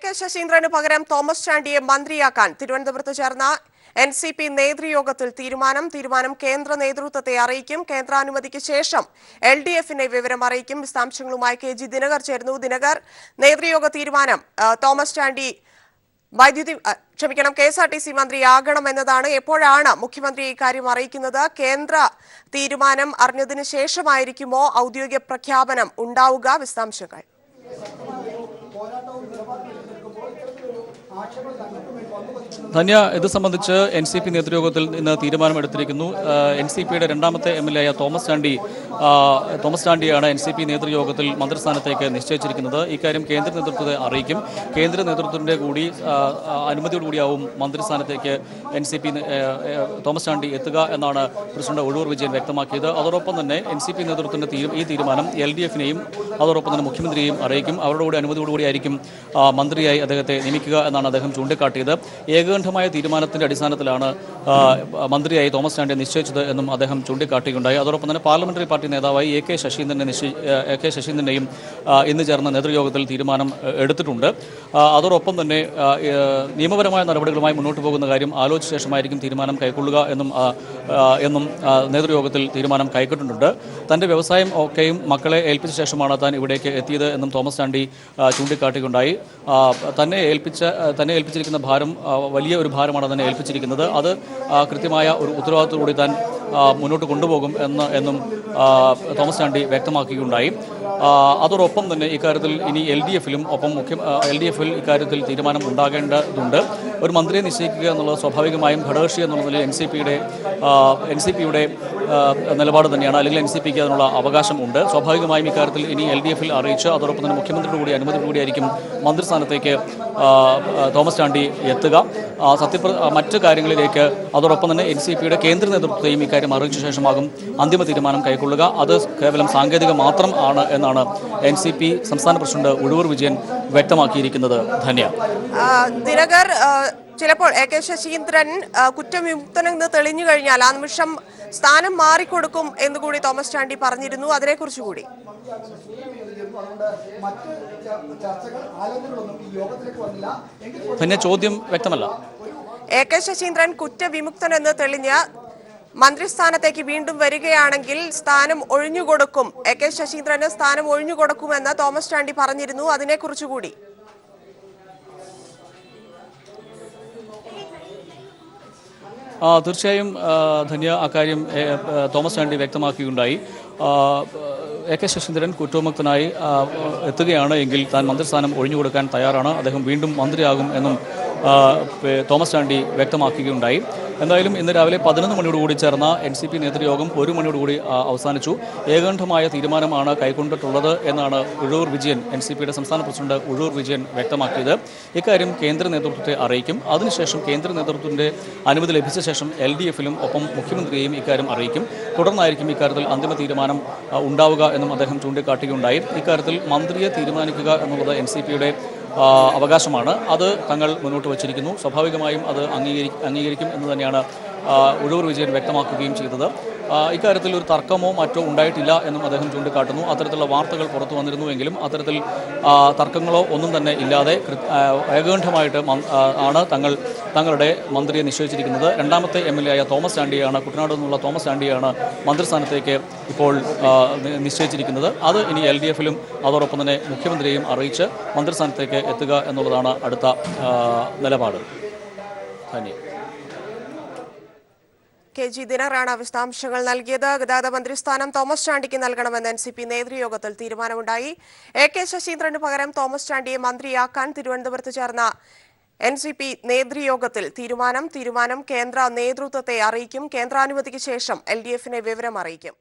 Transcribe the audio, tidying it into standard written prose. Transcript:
K ശശീന്ദ്രന് പകരം Thomas ചാണ്ടിയെ മന്ത്രിയാക്കാൻ തിരുവനന്തപുരത്ത് ചേർന്ന NCP നേതൃയോഗത്തിൽ തീരുമാനം കേന്ദ്ര നേതൃത്വത്തെ അറിയിക്കും. കേന്ദ്രാനുമതിക്ക് ശേഷം LDF-നെ വിവരം അറിയിക്കും. വിശദാംശങ്ങളുമായി KG ദിനകർ ചേരുന്നു. ദിനകർ, നേതൃയോഗ തീരുമാനം തോമസ് ചാണ്ടി KSRTC മന്ത്രിയാകണമെന്നതാണ്. എപ്പോഴാണ് മുഖ്യമന്ത്രി ഇക്കാര്യം അറിയിക്കുന്നത്? കേന്ദ്ര തീരുമാനം അറിഞ്ഞതിന് ശേഷമായിരിക്കുമോ ഔദ്യോഗിക പ്രഖ്യാപനം ഉണ്ടാവുക? വിശദാംശങ്ങൾ. ധന്യ, ഇത് സംബന്ധിച്ച് NCP നേതൃയോഗത്തിൽ ഇന്ന് തീരുമാനമെടുത്തിരിക്കുന്നു. NCPയുടെ രണ്ടാമത്തെ MLA ആയ തോമസ് ചാണ്ടിയാണ് NCP നേതൃയോഗത്തിൽ മന്ത്രിസ്ഥാനത്തേക്ക് നിശ്ചയിച്ചിരിക്കുന്നത്. ഇക്കാര്യം കേന്ദ്ര നേതൃത്വത്തെ അറിയിക്കും. കേന്ദ്ര നേതൃത്വത്തിന്റെ കൂടി അനുമതിയോടുകൂടിയാവും മന്ത്രിസ്ഥാനത്തേക്ക് തോമസ് ചാണ്ടി എത്തുക എന്നാണ് പ്രസിഡന്റ് ഉഴവൂർ വിജയൻ വ്യക്തമാക്കിയത്. അതോടൊപ്പം തന്നെ NCP നേതൃത്വത്തിന്റെ ഈ തീരുമാനം LDF-നെയും അതോടൊപ്പം തന്നെ മുഖ്യമന്ത്രിയെയും അറിയിക്കും. അവരുടെ കൂടി അനുമതിയോടുകൂടിയായിരിക്കും മന്ത്രിയായി അദ്ദേഹത്തെ നിയമിക്കുക എന്നാണ് അദ്ദേഹം ചൂണ്ടിക്കാട്ടിയത്. ഏകകണ്ഠമായ തീരുമാനത്തിന്റെ അടിസ്ഥാനത്തിലാണ് മന്ത്രിയായി തോമസ് ചാണ്ടിയെ നിശ്ചയിച്ചത് എന്നും അദ്ദേഹം ചൂണ്ടിക്കാട്ടുകയുണ്ടായി. അതോടൊപ്പം തന്നെ പാർലമെന്ററി പാർട്ടി നേതാവായി AK ശശീന്ദ്രനെയും ഇന്ന് ചേർന്ന നേതൃയോഗത്തിൽ തീരുമാനം എടുത്തിട്ടുണ്ട്. അതോടൊപ്പം തന്നെ നിയമപരമായ നടപടികളുമായി മുന്നോട്ട് പോകുന്ന കാര്യം ആലോചിച്ച ശേഷമായിരിക്കും തീരുമാനം കൈക്കൊള്ളുക എന്നും നേതൃയോഗത്തിൽ തീരുമാനം കൈക്കൊണ്ടിട്ടുണ്ട്. തന്റെ വ്യവസായം ഒക്കെയും മക്കളെ ഏൽപ്പിച്ച ശേഷമാണ് താൻ ഇവിടേക്ക് എത്തിയത് എന്നും തോമസ് ചാണ്ടി ചൂണ്ടിക്കാട്ടുകയുണ്ടായി. തന്നെ ഏൽപ്പിച്ചിരിക്കുന്ന ഭാരം വലിയ ഒരു ഭാരമാണ് തന്നെ ഏൽപ്പിച്ചിരിക്കുന്നത്. അത് കൃത്യമായ ഒരു ഉത്തരവാദിത്തത്തോടുകൂടി താൻ മുന്നോട്ട് കൊണ്ടുപോകും എന്നും തോമസ് ചാണ്ടി വ്യക്തമാക്കുകയുണ്ടായി. അതോടൊപ്പം തന്നെ ഇക്കാര്യത്തിൽ ഇനി LDF-ൽ ഇക്കാര്യത്തിൽ തീരുമാനം ഉണ്ടാകേണ്ടതുണ്ട്. ഒരു മന്ത്രിയെ നിശ്ചയിക്കുക എന്നുള്ളത് സ്വാഭാവികമായും ഘടകകക്ഷി എന്നുള്ള നിലയിൽ NCPയുടെ നിലപാട് തന്നെയാണ്. അല്ലെങ്കിൽ NCPക്ക് അതിനുള്ള അവകാശമുണ്ട്. സ്വാഭാവികമായും ഇക്കാര്യത്തിൽ ഇനി LDF-ൽ അറിയിച്ച് അതോടൊപ്പം തന്നെ മുഖ്യമന്ത്രിയുടെ കൂടി അനുമതിയോടുകൂടിയായിരിക്കും മന്ത്രിസ്ഥാനത്തേക്ക് തോമസ് ചാണ്ടി എത്തുക. മറ്റ് കാര്യങ്ങളിലേക്ക് അതോടൊപ്പം തന്നെ NCPയുടെ കേന്ദ്ര നേതൃത്വത്തെയും ഇക്കാര്യം അറിയിച്ച ശേഷമാകും അന്തിമ തീരുമാനം കൈക്കൊള്ളുക. അത് കേവലം സാങ്കേതിക മാത്രം ആണ് എന്നാണ് NCP സംസ്ഥാന പ്രസിഡന്റ് ഉഴവൂർ വിജയൻ വ്യക്തമാക്കിയിരിക്കുന്നത്. ധന്യ. ദിനകർ, ചിലപ്പോൾ AK ശശീന്ദ്രൻ കുറ്റവിമുക്തനെന്ന് തെളിഞ്ഞു കഴിഞ്ഞാൽ ആ നിമിഷം സ്ഥാനം മാറിക്കൊടുക്കും എന്നുകൂടി തോമസ് ചാണ്ടി പറഞ്ഞിരുന്നു. അതിനെക്കുറിച്ച് കൂടി തന്നെ ചോദ്യം വ്യക്തമല്ല. AK ശശീന്ദ്രൻ കുറ്റവിമുക്തനെന്ന് തെളിഞ്ഞ് മന്ത്രിസ്ഥാനത്തേക്ക് വീണ്ടും വരികയാണെങ്കിൽ സ്ഥാനം ഒഴിഞ്ഞുകൊടുക്കും, AK ശശീന്ദ്രന് സ്ഥാനം ഒഴിഞ്ഞുകൊടുക്കുമെന്ന് തോമസ് ചാണ്ടി പറഞ്ഞിരുന്നു. അതിനെക്കുറിച്ച് കൂടി തീർച്ചയായും ധന്യ, അക്കാര്യം തോമസ് ചാണ്ടി വ്യക്തമാക്കുകയുണ്ടായി. AK ശശീന്ദ്രൻ കുറ്റവിമുക്തനായി എത്തുകയാണ് എങ്കിൽ താൻ മന്ത്രിസ്ഥാനം ഒഴിഞ്ഞുകൊടുക്കാൻ തയ്യാറാണ്. അദ്ദേഹം വീണ്ടും മന്ത്രിയാകും എന്നും തോമസ് ചാണ്ടി വ്യക്തമാക്കുകയുണ്ടായി. എന്തായാലും ഇന്ന് രാവിലെ 11 മണിയോടുകൂടി ചേർന്ന NCP നേതൃയോഗം 1 മണിയോടുകൂടി അവസാനിച്ചു. ഏകകണ്ഠമായ തീരുമാനമാണ് കൈക്കൊണ്ടിട്ടുള്ളത് എന്നാണ് NCPയുടെ സംസ്ഥാന പ്രസിഡന്റ് ഉഴവൂർ വിജയൻ വ്യക്തമാക്കിയത്. ഇക്കാര്യം കേന്ദ്ര നേതൃത്വത്തെ അറിയിക്കും. അതിനുശേഷം കേന്ദ്ര നേതൃത്വത്തിന്റെ അനുമതി ലഭിച്ച ശേഷം LDF-ലും ഒപ്പം മുഖ്യമന്ത്രിയെയും ഇക്കാര്യം അറിയിക്കും. തുടർന്നായിരിക്കും ഇക്കാര്യത്തിൽ അന്തിമ തീരുമാനം ഉണ്ടാവുക എന്നും അദ്ദേഹം ചൂണ്ടിക്കാട്ടുകയുണ്ടായി. ഇക്കാര്യത്തിൽ മന്ത്രിയെ തീരുമാനിക്കുക എന്നുള്ളത് NCPയുടെ അവകാശമാണ്. അത് തങ്ങൾ മുന്നോട്ട് വച്ചിരിക്കുന്നു. സ്വാഭാവികമായും അത് അംഗീകരിക്കും എന്ന് തന്നെയാണ് ഉഴവൂർ വിജയൻ വ്യക്തമാക്കുകയും ചെയ്തത്. ഇക്കാര്യത്തിൽ ഒരു തർക്കമോ മറ്റോ ഉണ്ടായിട്ടില്ല എന്നും അദ്ദേഹം ചൂണ്ടിക്കാട്ടുന്നു. അത്തരത്തിലുള്ള വാർത്തകൾ പുറത്തു വന്നിരുന്നുവെങ്കിലും അത്തരത്തിൽ തർക്കങ്ങളോ ഒന്നും തന്നെ ഇല്ലാതെ ഏകകണ്ഠമായിട്ട് ആണ് തങ്ങളുടെ മന്ത്രിയെ നിശ്ചയിച്ചിരിക്കുന്നത്. രണ്ടാമത്തെ MLA ആയ തോമസ് ചാണ്ടിയാണ്, കുട്ടനാട് നിന്നുള്ള തോമസ് ചാണ്ടിയാണ് മന്ത്രിസ്ഥാനത്തേക്ക് ഇപ്പോൾ നിശ്ചയിച്ചിരിക്കുന്നത്. അത് ഇനി LDF-ലും അതോടൊപ്പം തന്നെ മുഖ്യമന്ത്രിയെയും അറിയിച്ച് മന്ത്രിസ്ഥാനത്തേക്ക് എത്തുക എന്നുള്ളതാണ് അടുത്ത നിലപാട്. KG ദിനകറാണ് വിശദാംശങ്ങൾ നൽകിയത്. ഗതാഗത മന്ത്രിസ്ഥാനം തോമസ് ചാണ്ടിക്ക് നൽകണമെന്ന് NCP നേതൃയോഗത്തിൽ തീരുമാനമുണ്ടായി. AK ശശീന്ദ്രന് പകരം തോമസ് ചാണ്ടിയെ മന്ത്രിയാക്കാൻ തിരുവനന്തപുരത്ത് ചേർന്ന NCP നേതൃയോഗത്തിൽ തീരുമാനം കേന്ദ്ര നേതൃത്വത്തെ അറിയിക്കും. കേന്ദ്രാനുമതിക്ക് ശേഷം LDF-നെ വിവരം അറിയിക്കും.